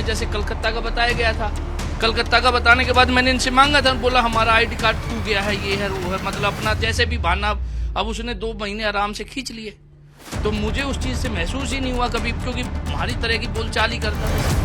जैसे कलकत्ता का बताया गया था। कलकत्ता का बताने के बाद मैंने इनसे मांगा था, बोला हमारा आईडी कार्ड खो गया है, ये है वो है, मतलब अपना जैसे भी बहाना। अब उसने 2 महीने आराम से खींच लिए। तो मुझे उस चीज से महसूस ही नहीं हुआ कभी, क्योंकि हमारी तरह की बोलचाल ही करता था।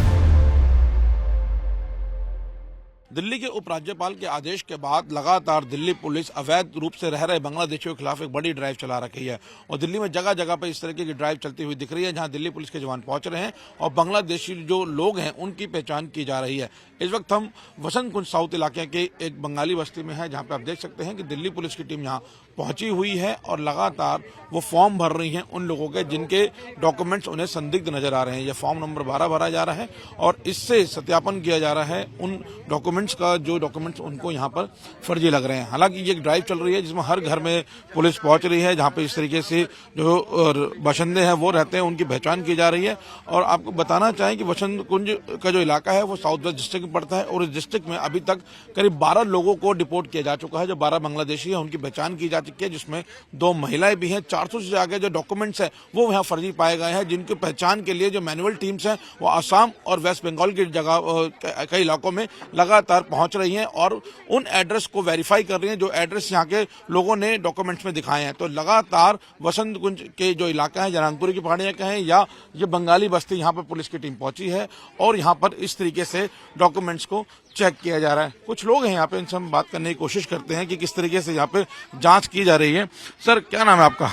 दिल्ली के उपराज्यपाल के आदेश के बाद लगातार दिल्ली पुलिस अवैध रूप से रह रहे बांग्लादेशियों के खिलाफ एक बड़ी ड्राइव चला रही है और दिल्ली में जगह जगह पर इस तरीके की ड्राइव चलती हुई दिख रही है, जहां दिल्ली पुलिस के जवान पहुंच रहे हैं और बांग्लादेशी जो लोग हैं उनकी पहचान की जा रही है। इस वक्त हम वसंत कुंज साउथ इलाके के एक बंगाली बस्ती में है, जहां पे आप देख सकते हैं कि दिल्ली पुलिस की टीम यहाँ पहुंची हुई है और लगातार वो फॉर्म भर रही हैं उन लोगों के जिनके डॉक्यूमेंट्स उन्हें संदिग्ध नजर आ रहे हैं। यह फॉर्म नंबर 12 भरा जा रहा है और इससे सत्यापन किया जा रहा है उन डॉक्यूमेंट्स का जो डॉक्यूमेंट्स उनको यहाँ पर फर्जी लग रहे हैं। हालांकि ये एक ड्राइव चल रही है जिसमें हर घर में पुलिस पहुंच रही है, जहाँ पे इस तरीके से जो बाशिंदे हैं वो रहते हैं उनकी पहचान की जा रही है। और आपको बताना चाहें कि वसंत कुंज का जो इलाका है वो साउथ वेस्ट डिस्ट्रिक्ट में पड़ता है और इस डिस्ट्रिक्ट में अभी तक करीब 12 लोगों को डिपोर्ट किया जा चुका है। जो 12 बांग्लादेशी है उनकी पहचान की जा चुकी है, जिसमें 2 महिलाएं भी हैं। 400 से आगे जो डॉक्यूमेंट्स हैं वो यहाँ फर्जी पाए गए हैं, जिनकी पहचान के लिए जो मैनुअल टीम्स हैं वो आसाम और वेस्ट बंगाल की जगह कई इलाकों में लगातार पहुंच रही हैं और उन एड्रेस को वेरीफाई कर रही हैं जो एड्रेस यहाँ के लोगों ने डॉक्यूमेंट्स में दिखाए हैं। तो लगातार वसंत कुंज के जो इलाका है, जनांगपुरी की पहाड़ियां कहें या ये बंगाली बस्ती, यहाँ पर पुलिस की टीम पहुंची है और यहाँ पर इस तरीके से डॉक्यूमेंट्स को चेक किया जा रहा है। कुछ लोग हैं यहाँ पे, इनसे हम बात करने की कोशिश करते हैं कि किस तरीके से यहाँ पे जांच की जा रही है। सर, क्या नाम है आपका?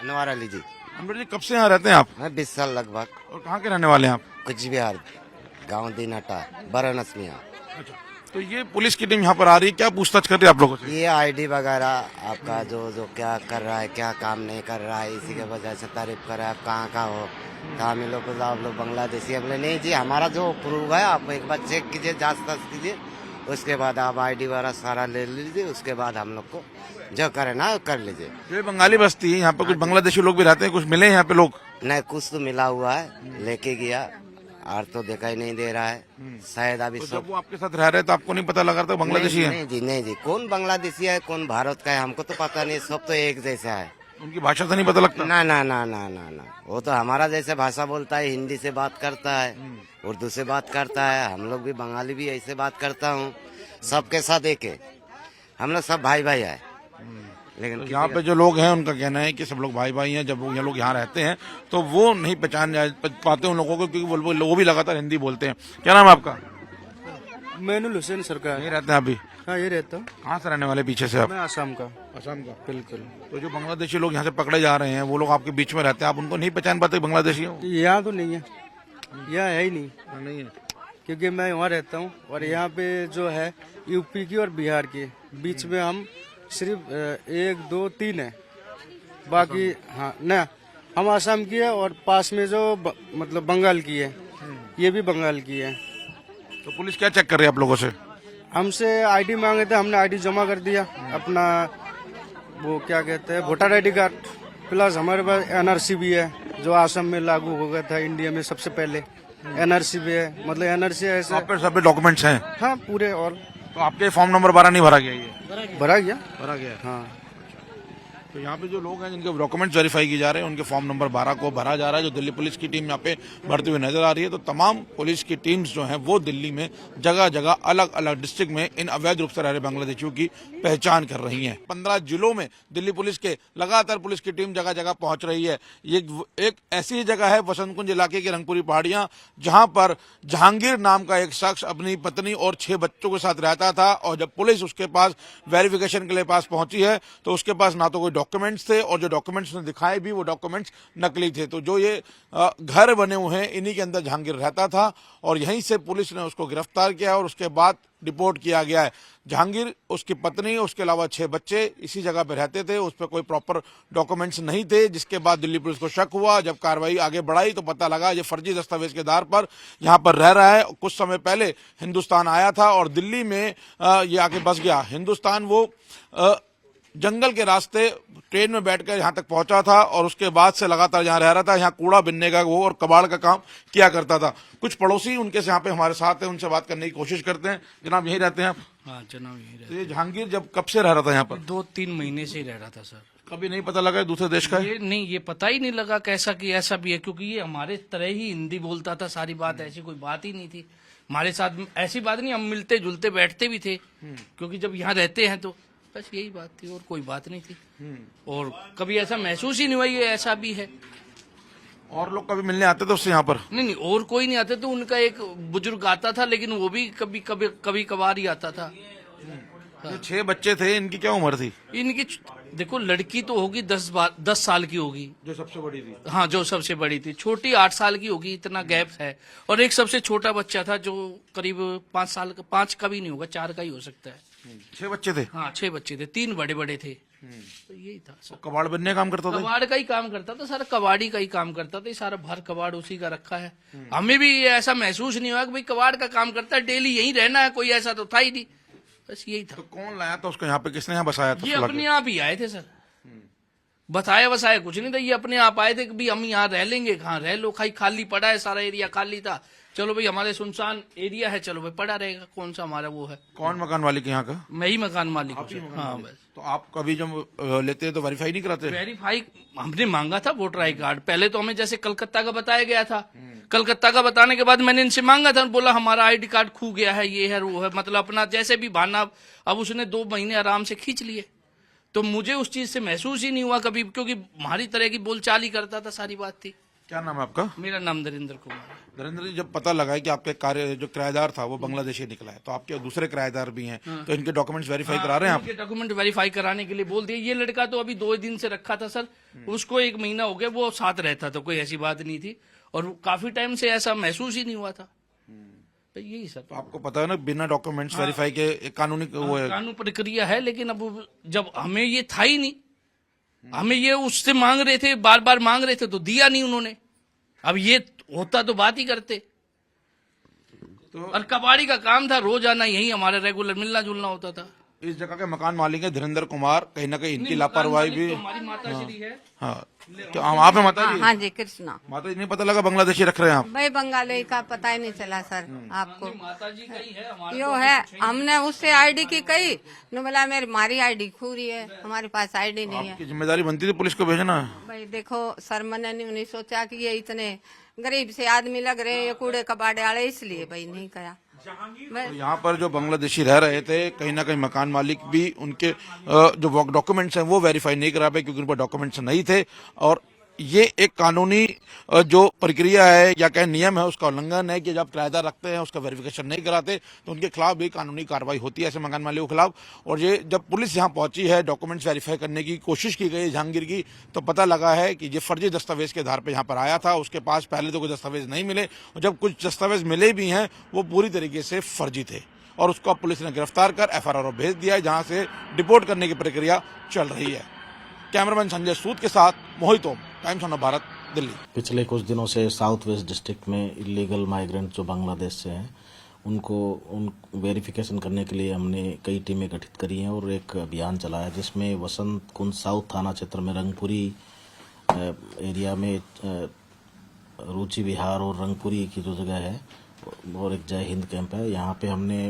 अनवर अली जी। अनवर जी, कब से यहाँ रहते हैं आप? मैं 20 साल लगभग। और कहाँ के रहने वाले हैं आप? कुछ बिहार, गाँव दीनाटा, वाराणसी में। अच्छा, तो ये पुलिस की टीम यहाँ पर आ रही है, क्या पूछताछ कर रही है आप लोगों से? ये आईडी वगैरह आपका जो क्या कर रहा है, क्या काम नहीं कर रहा है, इसी के वजह से तारीफ कर रहा है। आप कहाँ का हो? तो हम लोग को आप लोग बांग्लादेशी। बोले नहीं जी, हमारा जो प्रूफ है आप एक बार चेक कीजिए, जांच कीजिए, उसके बाद आप आईडी वगैरह सारा ले लीजिए, उसके बाद हम लोग को जो करे ना कर लीजिए। ये बंगाली बस्ती है, यहाँ पे कुछ बांग्लादेशी लोग भी रहते हैं, कुछ मिले हैं यहाँ पे लोग? नहीं, कुछ तो मिला हुआ है, लेके गया और तो देखा ही नहीं दे रहा है शायद अभी। तो जब वो आपके साथ रह रहे तो आपको नहीं पता लगा था बांग्लादेशी है? नहीं जी, कौन बांग्लादेशी है कौन भारत का है हमको तो पता नहीं, सब तो एक जैसा है। उनकी भाषा से नहीं पता लगता? ना ना ना ना ना ना, वो तो हमारा जैसे भाषा बोलता है, हिंदी से बात करता है, उर्दू से बात करता है। हम लोग भी बंगाली भी ऐसे बात करता हूँ, सबके साथ एक है, हम लोग सब भाई भाई है। लेकिन तो यहाँ पे जो लोग हैं उनका कहना है कि सब लोग भाई भाई हैं। जब ये लोग यहाँ रहते हैं तो वो नहीं पहचान पाते उन लोगों को, क्योंकि वो भी लगातार हिंदी बोलते हैं। क्या नाम है आपका? मैनुल हुसैन सरकार। यहीं रहते हैं अभी? हाँ, ये रहता हूँ। कहाँ से रहने वाले पीछे से आप? मैं आसाम का। असम का? बिल्कुल। तो जो बांग्लादेशी लोग यहाँ से पकड़े जा रहे हैं वो लोग आपके बीच में रहते हैं, आप उनको नहीं पहचान पाते बांग्लादेशी हो? यहाँ तो नहीं है, यहाँ है ही नहीं, नहीं है, क्योंकि मैं वहाँ रहता हूँ और यहाँ पे जो है यूपी की और बिहार की, बीच में हम सिर्फ 1 2 3 है, बाकी हाँ ना, हम आसाम की है और पास में जो मतलब बंगाल की है, ये भी बंगाल की है। तो पुलिस क्या चेक कर रही है आप लोगों से? हमसे आईडी मांगे थे, हमने आईडी जमा कर दिया, अपना वो क्या कहते हैं वोटर आईडी कार्ड, प्लस हमारे पास एनआरसी भी है जो आसाम में लागू हो गया था इंडिया में सबसे पहले। एनआरसी भी है, मतलब एनआरसी ऐसा आप पे सब पे डॉक्यूमेंट्स हैं? हाँ पूरे। और तो आपके फॉर्म नंबर 12 नहीं भरा गया? ये भरा गया। भरा गया। हाँ, तो यहाँ पे जो लोग हैं जिनके डॉक्यूमेंट्स वेरीफाई किए जा रहे हैं उनके फॉर्म नंबर 12 को भरा जा रहा है, जो दिल्ली पुलिस की टीम यहाँ पे भरती हुई नजर आ रही है। तो तमाम पुलिस की टीम्स जो हैं वो दिल्ली में जगह जगह अलग अलग डिस्ट्रिक्ट में इन अवैध रूप से रह रहे बांग्लादेशियों की पहचान कर रही हैं। 15 जिलों में दिल्ली पुलिस के लगातार पुलिस की टीम जगह जगह पहुंच रही है। ये एक ऐसी ही जगह है वसंत कुंज इलाके की रंगपुरी पहाड़ियां, जहां पर जहांगीर नाम का एक शख्स अपनी पत्नी और 6 बच्चों के साथ रहता था और जब पुलिस उसके पास वेरिफिकेशन के लिए पास पहुंची है तो उसके पास ना तो कोई डॉक्यूमेंट्स थे और जो डॉक्यूमेंट्स ने दिखाए भी वो डॉक्यूमेंट्स नकली थे। तो जो ये घर बने हुए हैं इन्हीं के अंदर जहांगीर रहता था और यहीं से पुलिस ने उसको गिरफ्तार किया और उसके बाद डिपोर्ट किया गया है। जहांगीर, उसकी पत्नी, उसके अलावा 6 बच्चे इसी जगह पे रहते थे, उस पर कोई प्रॉपर डॉक्यूमेंट्स नहीं थे, जिसके बाद दिल्ली पुलिस को शक हुआ। जब कार्रवाई आगे बढ़ाई तो पता लगा ये फर्जी दस्तावेज के आधार पर यहाँ पर रह रहा है। कुछ समय पहले हिंदुस्तान आया था और दिल्ली में ये आके बस गया। हिंदुस्तान वो जंगल के रास्ते ट्रेन में बैठकर यहाँ तक पहुंचा था और उसके बाद से लगातार यहाँ रह रहा था। यहाँ कूड़ा बिनने का वो और कबाड़ का काम किया करता था। कुछ पड़ोसी उनके यहाँ पे हमारे साथ हैं, उनसे बात करने की कोशिश करते हैं। जनाब, यहीं रहते हैं आप? हाँ जनाब, यही तो ये जहांगीर जब कब से रह रहा था यहाँ पर? 2-3 महीने से ही रह रहा था सर। कभी नहीं पता लगा दूसरे देश का है? ये नहीं, ये पता ही नहीं लगा कैसा कि ऐसा भी है, क्योंकि ये हमारे तरह ही हिंदी बोलता था, सारी बात, ऐसी कोई बात ही नहीं थी हमारे साथ। ऐसी बात नहीं, हम मिलते जुलते बैठते भी थे, क्योंकि जब यहाँ रहते हैं तो बस यही बात थी और कोई बात नहीं थी। और कभी ऐसा महसूस ही नहीं हुआ ये ऐसा भी है। और लोग कभी मिलने आते थे उससे यहाँ पर? नहीं, और कोई नहीं आते, तो उनका एक बुजुर्ग आता था, लेकिन वो भी कभी कभी कभी कभार ही आता था। जो 6 बच्चे थे इनकी क्या उम्र थी? इनकी देखो, लड़की तो होगी 10 साल की होगी, जो सबसे बड़ी थी। हाँ, जो सबसे बड़ी थी। छोटी 8 साल की होगी, इतना गैप है। और एक सबसे छोटा बच्चा था जो करीब 5 साल का, 5 का भी नहीं होगा, 4 का ही हो सकता है। 6 बच्चे थे? हाँ, 6 बच्चे थे, 3 बड़े बड़े थे। तो यही था सर। कबाड़ बनने का काम करता था? कबाड़ का ही काम करता था, सारा कबाड़ी का ही काम करता था, ये सारा भर कबाड़ उसी का रखा है। हमें भी ये ऐसा महसूस नहीं हुआ कि भाई कबाड़ का काम करता है, डेली यही रहना है, कोई ऐसा तो था ही नहीं, बस यही था। तो कौन लाया था उसको यहाँ पे, किसने यहाँ बसाया था? ये अपने आप ही आए थे सर, बताया बसाया कुछ नहीं था, ये अपने आप आए थे कि भाई हम यहाँ रह लेंगे। कहाँ रह लो, खाली पड़ा है, सारा एरिया खाली था, चलो भाई हमारे सुनसान एरिया है, चलो भाई पड़ा रहेगा, कौन सा हमारा वो है। कौन मकान मालिक यहाँ का? मैं ही मकान मालिक हूँ। हाँ बस। तो आप कभी जब लेते हैं तो वेरीफाई नहीं कराते? वेरीफाई हमने मांगा था वोटर आई कार्ड, पहले तो हमें जैसे कलकत्ता का बताया गया था, कलकत्ता का बताने के बाद मैंने इनसे मांगा था, बोला हमारा आईडी कार्ड खो गया है, ये है वो है, मतलब अपना जैसे भी बहाना। अब उसने 2 महीने आराम से खींच लिए, तो मुझे उस चीज से महसूस ही नहीं हुआ कभी, क्योंकि हमारी तरह की बोलचाल ही करता था, सारी बात थी। क्या नाम है आपका? मेरा नाम नरेंद्र कुमार है। नरेंद्र जी, जब पता लगा है कि आपके कार्य जो किराएदार था वो बांग्लादेशी निकला है, तो आपके दूसरे किराएदार भी हैं, तो इनके डॉक्यूमेंट्स वेरीफाई करा रहे हैं आप? इनके डॉक्यूमेंट वेरीफाई कराने के लिए बोल दिए। ये लड़का तो अभी 2 दिन से रखा था सर, उसको 1 महीना हो गया, वो साथ रहता था, कोई ऐसी बात नहीं थी, और काफी टाइम से ऐसा महसूस ही नहीं हुआ था। तो यही सर। तो आपको पता है ना, बिना डॉक्यूमेंट्स वेरीफाई के एक कानूनी वो है, कानून प्रक्रिया है, लेकिन अब जब हमें ये था ही नहीं, हमें ये उससे मांग रहे थे, बार बार मांग रहे थे, तो दिया नहीं उन्होंने। अब ये होता तो बात ही करते। तो और कबाड़ी का काम था, रोज आना, यही हमारा रेगुलर मिलना जुलना होता था। इस जगह के मकान मालिक है धीरेन्द्र कुमार, कहीं ना कहीं इनकी लापरवाही भी। तो हमारी माता श्री है। हाँ, क्या आप है माता जी? हाँ जी, कृष्णा। माता जी, नहीं पता लगा बांग्लादेशी रख रहे हैं आप? भाई बंगाली का पता ही नहीं चला सर आपको। माता जी का ही है हमारे। यो है, हमने उससे आईडी की कही, न बोला हमारी आईडी खो रही है, हमारे पास आईडी नहीं है। आपकी जिम्मेदारी बनती थी पुलिस को भेजना। भाई देखो सर, मैंने नहीं सोचा कि ये इतने गरीब से आदमी लग रहे हैं, ये कूड़े कबाड़े वाले, इसलिए भाई नहीं करा। तो यहाँ पर जो बांग्लादेशी रह रहे थे, कहीं ना कहीं मकान मालिक भी उनके जो डॉक्यूमेंट्स हैं वो वेरीफाई नहीं करा पाए, क्योंकि उन पर डॉक्यूमेंट्स नहीं थे। और ये एक कानूनी जो प्रक्रिया है या कहीं नियम है, उसका उल्लंघन है कि जब किराएदार रखते हैं उसका वेरिफिकेशन नहीं कराते तो उनके खिलाफ भी कानूनी कार्रवाई होती है, ऐसे मकान मालिकों के खिलाफ। और ये जब पुलिस यहाँ पहुंची है, डॉक्यूमेंट्स वेरीफाई करने की कोशिश की गई जहांगीर की, तो पता लगा है कि ये फर्जी दस्तावेज के आधार पर यहाँ पर आया था। उसके पास पहले तो कोई दस्तावेज नहीं मिले, और जब कुछ दस्तावेज मिले भी हैं वो पूरी तरीके से फर्जी थे, और उसको पुलिस ने गिरफ्तार कर FRR भेज दिया है, जहाँ से डिपोर्ट करने की प्रक्रिया चल रही है। कैमरामैन संजय सूद के साथ मोहित ओम, टाइम्स ऑफ भारत, दिल्ली। पिछले कुछ दिनों से साउथ वेस्ट डिस्ट्रिक्ट में इलीगल माइग्रेंट जो बांग्लादेश से हैं उनको वेरिफिकेशन करने के लिए हमने कई टीमें गठित करी हैं और एक अभियान चलाया, जिसमें वसंत कुंज साउथ थाना क्षेत्र में रंगपुरी एरिया में रुचि विहार और रंगपुरी की जो जगह है, और एक जय हिंद कैंप है, यहाँ पे हमने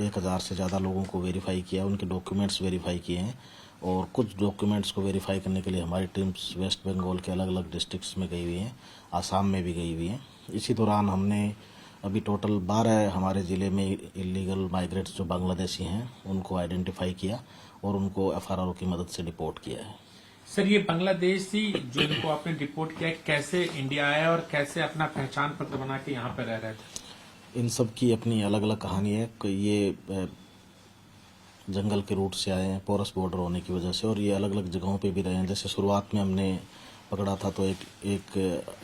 1000 से ज़्यादा लोगों को वेरीफाई किया, उनके डॉक्यूमेंट्स वेरीफाई किए हैं। और कुछ डॉक्यूमेंट्स को वेरीफाई करने के लिए हमारी टीम्स वेस्ट बंगाल के अलग अलग डिस्ट्रिक्ट्स में गई हुई हैं, आसाम में भी गई हुई हैं। इसी दौरान हमने अभी टोटल 12 हमारे ज़िले में इलीगल माइग्रेट्स जो बांग्लादेशी हैं उनको आइडेंटिफाई किया और उनको FRR की मदद से डिपोर्ट किया है। सर, ये बांग्लादेशी जो इनको आपने डिपोर्ट किया, कैसे इंडिया आया और कैसे अपना पहचान पत्र बना के यहाँ पे रह रहे थे? इन सब की अपनी अलग अलग कहानी है। ये जंगल के रूट से आए हैं, पोरस बॉर्डर होने की वजह से, और ये अलग अलग जगहों पे भी रहे हैं। जैसे शुरुआत में हमने पकड़ा था तो एक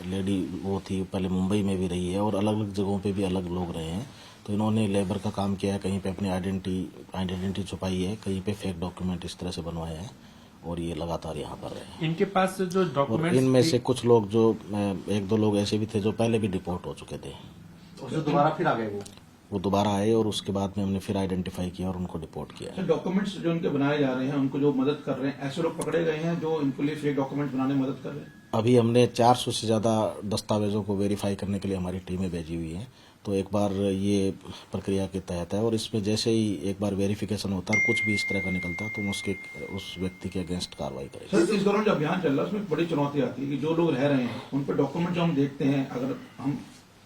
लेडी वो थी, पहले मुंबई में भी रही है, और अलग अलग जगहों पे भी अलग लोग रहे हैं। तो इन्होंने लेबर का काम किया है, कहीं पे अपनी आइडेंटिटी छुपाई है, कहीं पे फेक डॉक्यूमेंट इस तरह से बनवाए हैं, और ये लगातार यहाँ पर रहे हैं। इनके पास जो डॉक्यूमेंट्स, इनमें से कुछ लोग जो 1-2 लोग ऐसे भी थे जो पहले भी डिपोर्ट हो चुके थे, दोबारा फिर आ गए वो दोबारा आए, और उसके बाद में हमने फिर आइडेंटिफाई किया और उनको डिपोर्ट किया। डॉक्यूमेंट्स जो उनके बनाए जा रहे हैं, उनको जो मदद कर रहे हैं, ऐसे लोग पकड़े गए हैं जो इनके लिए फेक डॉक्यूमेंट्स बनाने में मदद कर रहे हैं? अभी हमने 400 से ज्यादा दस्तावेजों को वेरीफाई करने के लिए हमारी टीमें भेजी हुई हैं, तो एक बार ये प्रक्रिया के तहत है और इसमें जैसे ही एक बार वेरिफिकेशन होता है कुछ भी इस तरह का निकलता है तो उसके उस व्यक्ति के अगेंस्ट कार्रवाई करेंगे। सर, इस दौरान जो अभियान चल रहा है उसमें एक बड़ी चुनौती आती है कि जो लोग रह रहे हैं उन पर डॉक्यूमेंट जो हम देखते हैं, अगर हम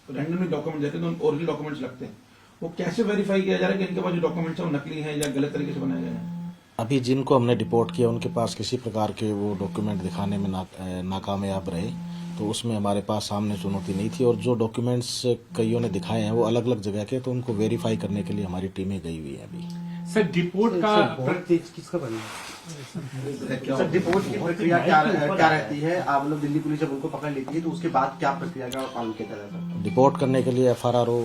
रैंडमली डॉक्यूमेंट देते हैं तो ओरिजिनल डॉक्यूमेंट्स लगते हैं, वो कैसे वेरीफाई किया जा रहा है कि इनके पास जो डॉक्यूमेंट्स हैं वो नकली हैं या गलत तरीके से बनाए गए हैं? अभी जिनको हमने डिपोर्ट किया उनके पास किसी प्रकार के वो डॉक्यूमेंट दिखाने में नाकामयाब रहे, तो उसमें हमारे पास सामने चुनौती नहीं थी। और जो डॉक्यूमेंट्स कईयों ने दिखाए हैं वो अलग अलग जगह के, तो उनको वेरीफाई करने के लिए हमारी टीमें गई हुई हैं अभी। सर डिपोर्ट का किसका बनी सर, डिपोर्ट की प्रक्रिया क्या रहती है? आप लोग दिल्ली पुलिस जब उनको पकड़ लेती है तो उसके बाद क्या प्रक्रिया का पालन किया जाता है? डिपोर्ट करने के लिए FRRO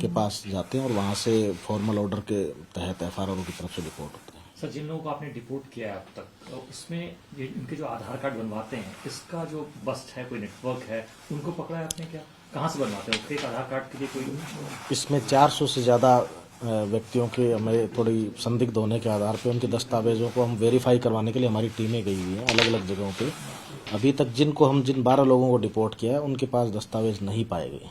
के पास जाते हैं और वहाँ से फॉर्मल ऑर्डर के तहत FRRO की तरफ से डिपोर्ट होता है। सर, जिन लोगों को आपने डिपोर्ट किया है अब तक, तो उसमें ये इनके जो आधार कार्ड बनवाते हैं, इसका जो बस्ट है, कोई नेटवर्क है, उनको पकड़ा है आपने? क्या कहाँ से बनवाते हैं? एक आधार कार्ड के लिए कोई? इसमें 400 से ज्यादा व्यक्तियों के हमें थोड़ी संदिग्ध होने के आधार पे उनके दस्तावेजों को हम वेरीफाई करवाने के लिए हमारी टीमें गई हुई हैं अलग अलग जगहों पे। अभी तक जिन 12 लोगों को डिपोर्ट किया है उनके पास दस्तावेज नहीं पाए गए।